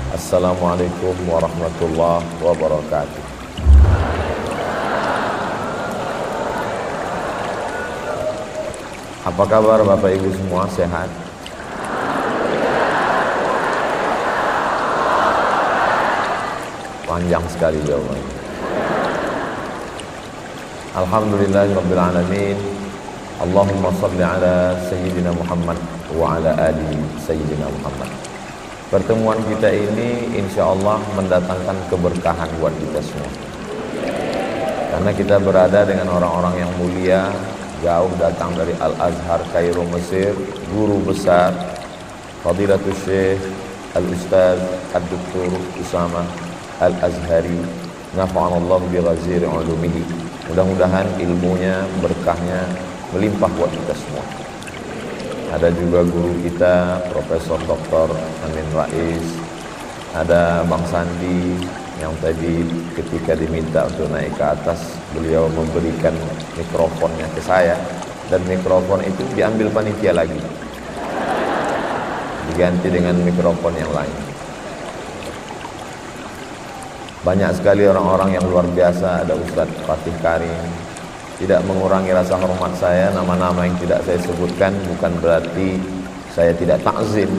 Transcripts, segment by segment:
Assalamualaikum warahmatullahi wabarakatuh. Apa kabar Bapak Ibu semua, sehat? Panjang sekali jawabannya. Alhamdulillahirabbil alamin. Allahumma shalli ala sayyidina Muhammad wa ala ali sayyidina Muhammad. Pertemuan kita ini insya Allah mendatangkan keberkahan buat kita semua. Karena kita berada dengan orang-orang yang mulia, jauh datang dari Al-Azhar, Kairo, Mesir, guru besar, Fadilatul Syekh, Al-Ustaz, Ad-Doktor Usama Al-Azhari, nafa'anallahu bi ghaziri ulumihi. Mudah-mudahan ilmunya, berkahnya melimpah buat kita semua. Ada juga guru kita Profesor Dr. Amin Rais, ada Bang Sandi yang tadi ketika diminta untuk naik ke atas, beliau memberikan mikrofonnya ke saya, dan mikrofon itu diambil panitia lagi, diganti dengan mikrofon yang lain. Banyak sekali orang-orang yang luar biasa. Ada Ustadz Fatih Karim. Tidak mengurangi rasa hormat saya, nama-nama yang tidak saya sebutkan bukan berarti saya tidak takzim,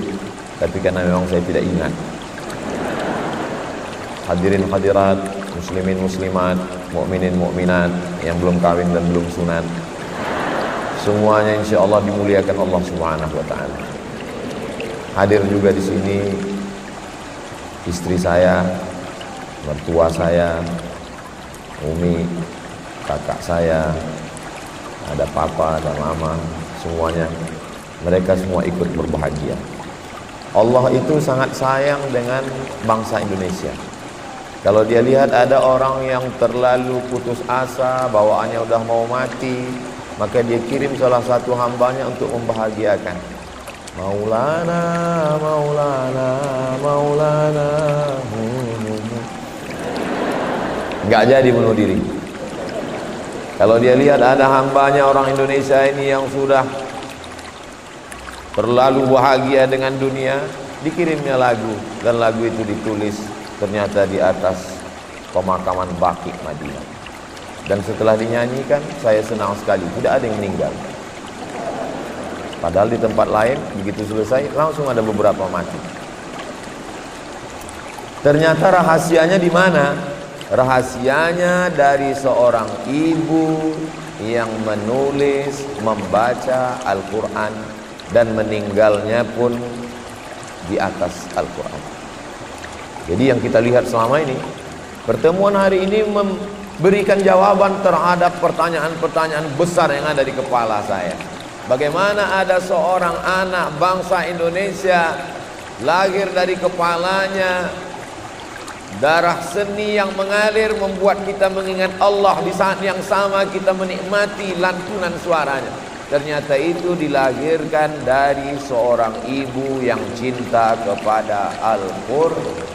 tapi karena memang saya tidak ingat. Hadirin hadirat, muslimin muslimat, mukminin mukminat yang belum kawin dan belum sunat, semuanya insya Allah dimuliakan Allah Subhanahu wa taala. Hadir juga di sini istri saya, mertua saya, Umi, kakak saya, ada papa, ada mama, semuanya. Mereka semua ikut berbahagia. Allah itu sangat sayang dengan bangsa Indonesia. Kalau dia lihat ada orang yang terlalu putus asa, bawaannya udah mau mati, maka dia kirim salah satu hambanya untuk membahagiakan. Maulana, Maulana, Maulana. Nggak jadi bunuh diri. Kalau dia lihat ada hambanya orang Indonesia ini yang sudah terlalu bahagia dengan dunia, dikirimnya lagu, dan lagu itu ditulis ternyata di atas pemakaman Baqi Madinah. Dan setelah dinyanyikan, saya senang sekali, tidak ada yang meninggal. Padahal di tempat lain begitu selesai langsung ada beberapa mati. Ternyata rahasianya di mana? Rahasianya dari seorang ibu yang menulis, membaca Al-Quran, dan meninggalnya pun di atas Al-Quran. Jadi yang kita lihat selama ini, pertemuan hari ini memberikan jawaban terhadap pertanyaan-pertanyaan besar yang ada di kepala saya. Bagaimana ada seorang anak bangsa Indonesia lahir dari kepalanya darah seni yang mengalir, membuat kita mengingat Allah. Di saat yang sama kita menikmati lantunan suaranya. Ternyata itu dilahirkan dari seorang ibu yang cinta kepada Al-Quran.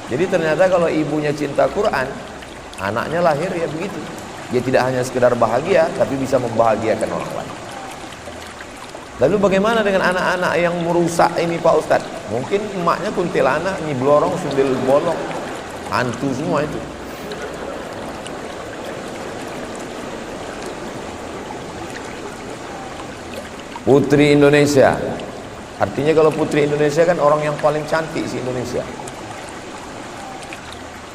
Jadi ternyata kalau ibunya cinta Quran, anaknya lahir ya begitu. Dia tidak hanya sekedar bahagia, tapi bisa membahagiakan orang lain. Lalu bagaimana dengan anak-anak yang merusak ini Pak Ustadz? Mungkin emaknya kuntilanak, nyiblorong, sundel bolong, hantu semua itu. Putri Indonesia, artinya kalau putri Indonesia kan orang yang paling cantik si Indonesia.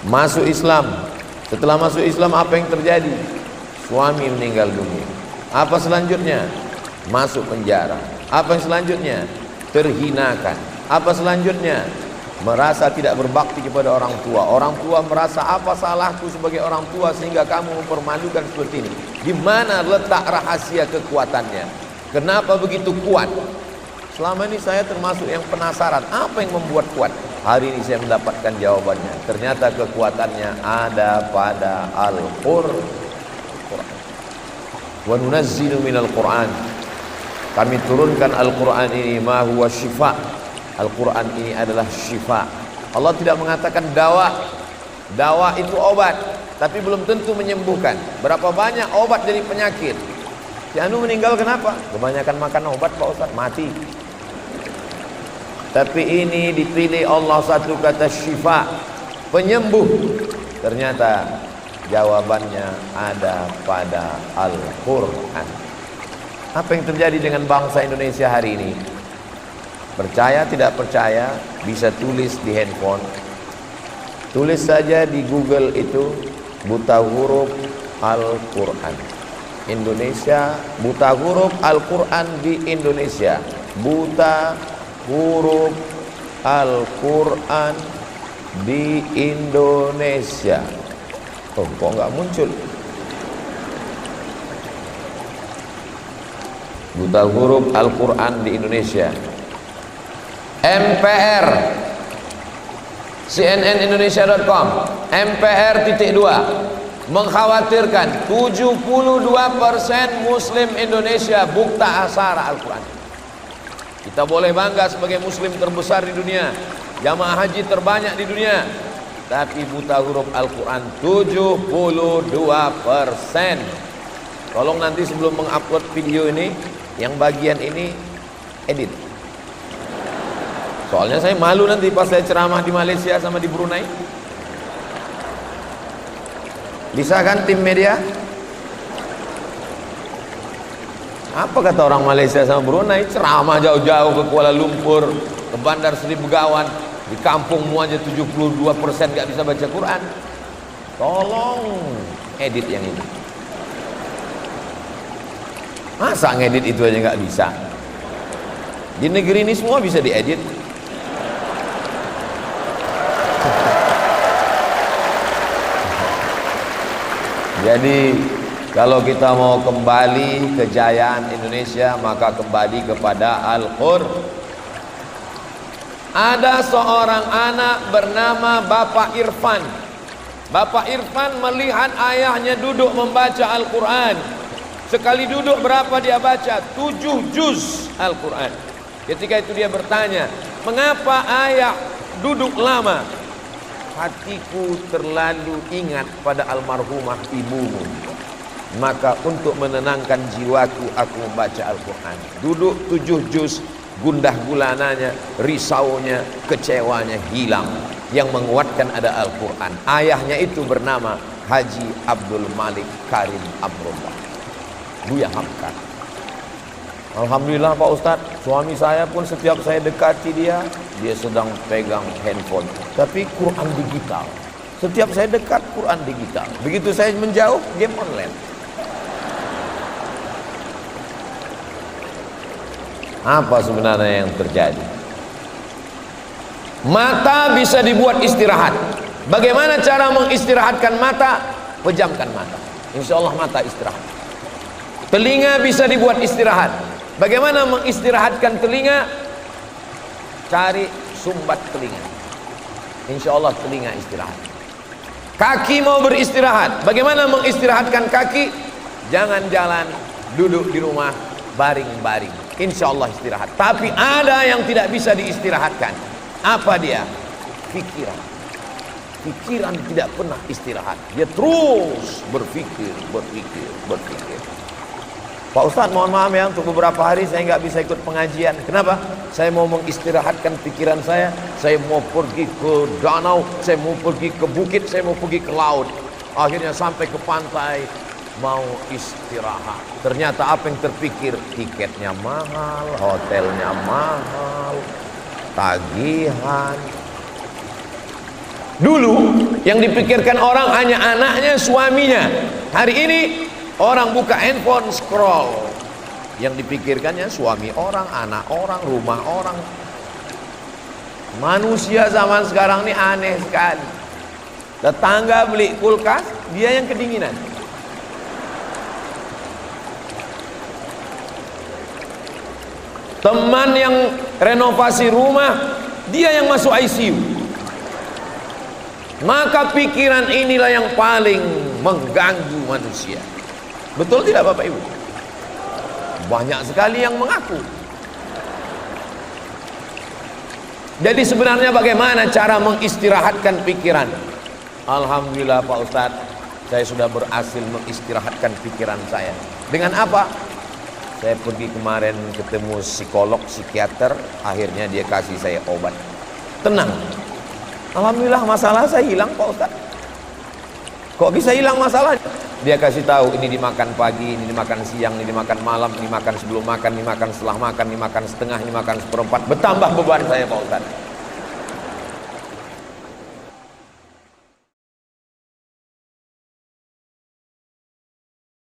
Masuk Islam, setelah masuk Islam apa yang terjadi? Suami meninggal dunia. Apa selanjutnya? Masuk penjara. Apa yang selanjutnya? Terhinakan. Apa selanjutnya? Merasa tidak berbakti kepada orang tua. Orang tua merasa, apa salahku sebagai orang tua sehingga kamu mempermalukan seperti ini? Di mana letak rahasia kekuatannya? Kenapa begitu kuat? Selama ini saya termasuk yang penasaran, apa yang membuat kuat? Hari ini saya mendapatkan jawabannya. Ternyata kekuatannya ada pada Al-Qur'an. Wa nunazzilu minal Qur'an. Kami turunkan Al-Quran ini ma huwa syifa. Al-Quran ini adalah syifa. Allah tidak mengatakan dawa. Dawa itu obat, tapi belum tentu menyembuhkan. Berapa banyak obat dari penyakit, Si anu meninggal kenapa? Kebanyakan makan obat Pak Ustaz, mati. Tapi ini dipilih Allah satu kata syifa, penyembuh. Ternyata jawabannya ada pada Al-Quran. Apa yang terjadi dengan bangsa Indonesia hari ini? Percaya tidak percaya, bisa tulis di handphone. Tulis saja di Google itu buta huruf Al-Quran Indonesia, buta huruf Al-Quran di Indonesia, buta huruf Al-Quran di Indonesia. Oh, kok nggak muncul? Buta huruf Al-Quran di Indonesia. MPR, cnnindonesia.com, MPR.2 mengkhawatirkan 72% Muslim Indonesia buta asara Al-Quran. Kita boleh bangga sebagai Muslim terbesar di dunia, jamaah haji terbanyak di dunia, tapi buta huruf Al-Quran 72%. Tolong nanti sebelum mengupload video ini, yang bagian ini edit. Soalnya saya malu nanti pas saya ceramah di Malaysia sama di Brunei. Bisa kan tim media? Apa kata orang Malaysia sama Brunei? Ceramah jauh-jauh ke Kuala Lumpur, ke Bandar Seri Begawan, di kampungmu aja 72% gak bisa baca Quran. Tolong edit yang ini. Masa ngedit itu aja gak bisa? Di negeri ini semua bisa diedit. Jadi kalau kita mau kembali kejayaan Indonesia, maka kembali kepada Al-Qur'an. Ada seorang anak bernama Bapak Irfan. Bapak Irfan melihat ayahnya duduk membaca Al-Quran. Sekali duduk berapa dia baca? 7 juz Al-Quran. Ketika itu dia bertanya, mengapa ayah duduk lama? Hatiku terlalu ingat pada almarhumah ibumu. Maka untuk menenangkan jiwaku, aku membaca Al-Quran. Duduk 7 juz, gundah gulananya, risaunya, kecewanya hilang. Yang menguatkan ada Al-Quran. Ayahnya itu bernama Haji Abdul Malik Karim Amrullah, Buya Hamka. Alhamdulillah Pak Ustadz, suami saya pun setiap saya dekati dia sedang pegang handphone, tapi Quran digital. Setiap saya dekat, Quran digital. Begitu saya menjauh, game online. Apa sebenarnya yang terjadi? Mata bisa dibuat istirahat. Bagaimana cara mengistirahatkan mata? Pejamkan mata, insya Allah mata istirahat. Telinga bisa dibuat istirahat. Bagaimana mengistirahatkan telinga? Cari sumbat telinga, insya Allah telinga istirahat. Kaki mau beristirahat. Bagaimana mengistirahatkan kaki? Jangan jalan, duduk di rumah, baring-baring, insya Allah istirahat. Tapi ada yang tidak bisa diistirahatkan. Apa dia? Pikiran. Pikiran tidak pernah istirahat. Dia terus berpikir. Pak Ustadz, mohon maaf ya, untuk beberapa hari saya nggak bisa ikut pengajian. Kenapa? Saya mau mengistirahatkan pikiran saya. Saya mau pergi ke danau, saya mau pergi ke bukit, saya mau pergi ke laut. Akhirnya sampai ke pantai, mau istirahat. Ternyata apa yang terpikir? Tiketnya mahal, hotelnya mahal, tagihan. Dulu yang dipikirkan orang hanya anaknya, suaminya. Hari ini orang buka handphone, scroll. Yang dipikirkannya suami orang, anak orang, rumah orang. Manusia zaman sekarang ini aneh sekali. Tetangga beli kulkas, dia yang kedinginan. Teman yang renovasi rumah, dia yang masuk ICU. Maka pikiran inilah yang paling mengganggu manusia. Betul tidak Bapak Ibu? Banyak sekali yang mengaku. Jadi sebenarnya bagaimana cara mengistirahatkan pikiran? Alhamdulillah Pak Ustadz, saya sudah berhasil mengistirahatkan pikiran saya. Dengan apa? Saya pergi kemarin ketemu psikolog, psikiater, akhirnya dia kasih saya obat. Tenang. Alhamdulillah masalah saya hilang Pak Ustaz. Kok bisa hilang masalah? Dia kasih tahu ini dimakan pagi, ini dimakan siang, ini dimakan malam, ini makan sebelum makan, ini makan setelah makan, ini makan setengah, ini makan seperempat. Bertambah beban saya Pak Ustaz.